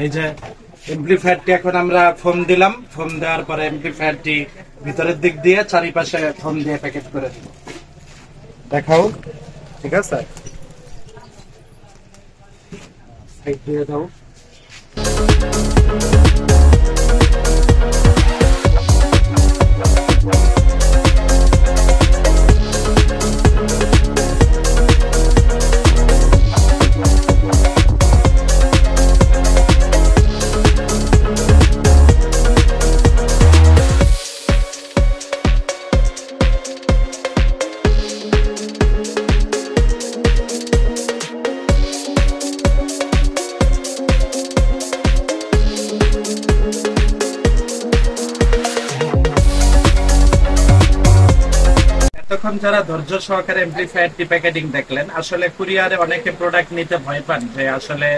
এই যে এমপ্লিফায়ারটি এখন আমরা ফোম দিলাম, ফোম দেওয়ার পরে এমপ্লিফায়ারটি ভিতরের দিক দিয়ে চারিপাশে ফোম দিয়ে প্যাকেট করে দিব। দেখাও, ঠিক আছে, সাইড দিয়ে দাও। এতক্ষণ যারা ধৈর্য সহকারে এমপ্লিফায়ারটি প্যাকেটিং দেখলেন, আসলে কুরিয়ারে অনেকে প্রোডাক্ট নিতে ভয় পান যে আসলে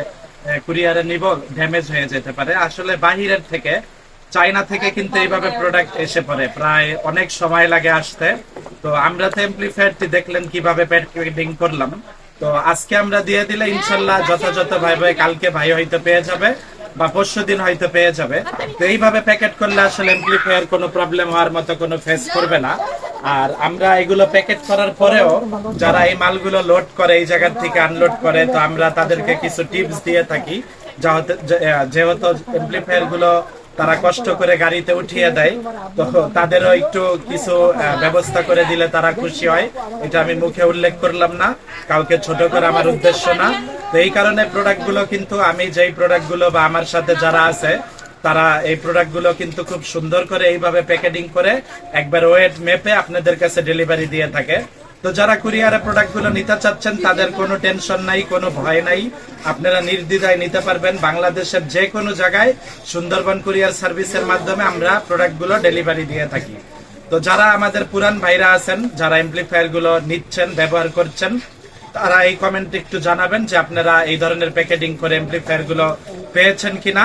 কুরিয়ারে নিব ড্যামেজ হয়ে যেতে পারে। আসলে বাহিরের থেকে, চায়না থেকে কিন্তু এইভাবে প্রোডাক্ট এসে পড়ে, প্রায় অনেক সময় লাগে আসতে। তো আমরা তো এমপ্লিফায়ারটি দেখলেন কিভাবে প্যাকেটিং করলাম, তো আজকে আমরা দিয়ে দিলে ইনশাল্লাহ যথাযথ ভাবে কালকে ভাই হয়তো পেয়ে যাবে বা পরশু দিন হয়তো পেয়ে যাবে। তো এইভাবে প্যাকেট করলে আসলে এমপ্লিফায়ার কোনো প্রবলেম হওয়ার মতো কোনো ফেস করবে না। আর আমরা এগুলো প্যাকেট করার পরেও যারা এই মালগুলো লোড করে, এই জায়গা থেকে আনলোড করে, তো আমরা তাদেরকে কিছু টিপস দিয়ে থাকি। যেহেতু এমপ্লিফায়ার গুলো তারা কষ্ট করে গাড়িতে উঠিয়ে দেয়, তো তাদেরও একটু কিছু ব্যবস্থা করে দিলে তারা খুশি হয়। এটা আমি মুখে উল্লেখ করলাম না, কাউকে ছোট করে আমার উদ্দেশ্য না। তো এই কারণে প্রোডাক্ট গুলো কিন্তু আমি যেই প্রোডাক্ট গুলো বা আমার সাথে যারা আছে তারা এই প্রোডাক্ট গুলো কিন্তু খুব সুন্দর করে এইভাবে প্যাকেটিং করে একবার ওয়েট মেপে আপনাদের কাছে ডেলিভারি দিয়ে থাকে। তো যারা কুরিয়ারে প্রোডাক্ট গুলো নিতে চাচ্ছেন তাদের কোনো টেনশন নাই, কোনো ভয় নাই, আপনারা নির্দ্বিধায় নিতে পারবেন। বাংলাদেশের যে কোনো জায়গায় সুন্দরবন কুরিয়ার সার্ভিসের মাধ্যমে আমরা প্রোডাক্ট গুলো ডেলিভারি দিয়ে থাকি। তো যারা আমাদের পুরান ভাইরা আছেন, যারা এমপ্লিফায়ার গুলো নিচ্ছেন, ব্যবহার করছেন, তারা এই কমেন্টে একটু জানাবেন যে আপনারা এই ধরনের প্যাকেটিং করে এমপ্লিফায়ার গুলো পেয়েছেন কিনা।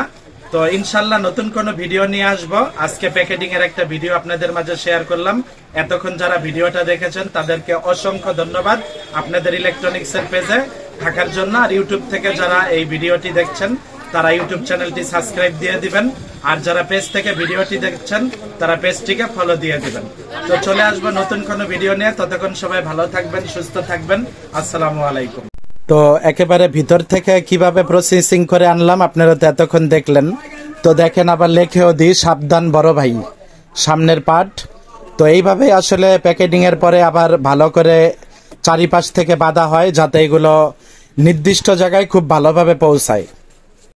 তো ইনশাল্লাহ নতুন কোনো ভিডিও নিয়ে আসবো। আজকে প্যাকেটিং এর একটা ভিডিও আপনাদের মাঝে শেয়ার করলাম। এতক্ষণ যারা ভিডিওটা দেখেছেন তাদেরকে অসংখ্য ধন্যবাদ আপনাদের ইলেকট্রনিক্স এর পেজে থাকার জন্য। আর ইউটিউব থেকে যারা এই ভিডিওটি দেখছেন তারা ইউটিউব চ্যানেলটি সাবস্ক্রাইব দিয়ে দিবেন, আর যারা পেজ থেকে ভিডিওটি দেখছেন তারা পেজটিকে ফলো দিয়ে দিবেন। তো চলে আসবো নতুন কোনো ভিডিও নিয়ে, ততক্ষণ সবাই ভালো থাকবেন, সুস্থ থাকবেন। আসসালামু আলাইকুম। তো একেবারে ভিতর থেকে কিভাবে প্রসেসিং করে আনলাম আপনারা তো এতক্ষণ দেখলেন। তো দেখেন, আবার লেখেও দিই সাবধান বড় ভাই, সামনের পার্ট। তো এইভাবে আসলে প্যাকেটিং এর পরে আবার ভালো করে চারিপাশ থেকে বাঁধা হয় যাতে এগুলো নির্দিষ্ট জায়গায় খুব ভালোভাবে পৌঁছায়।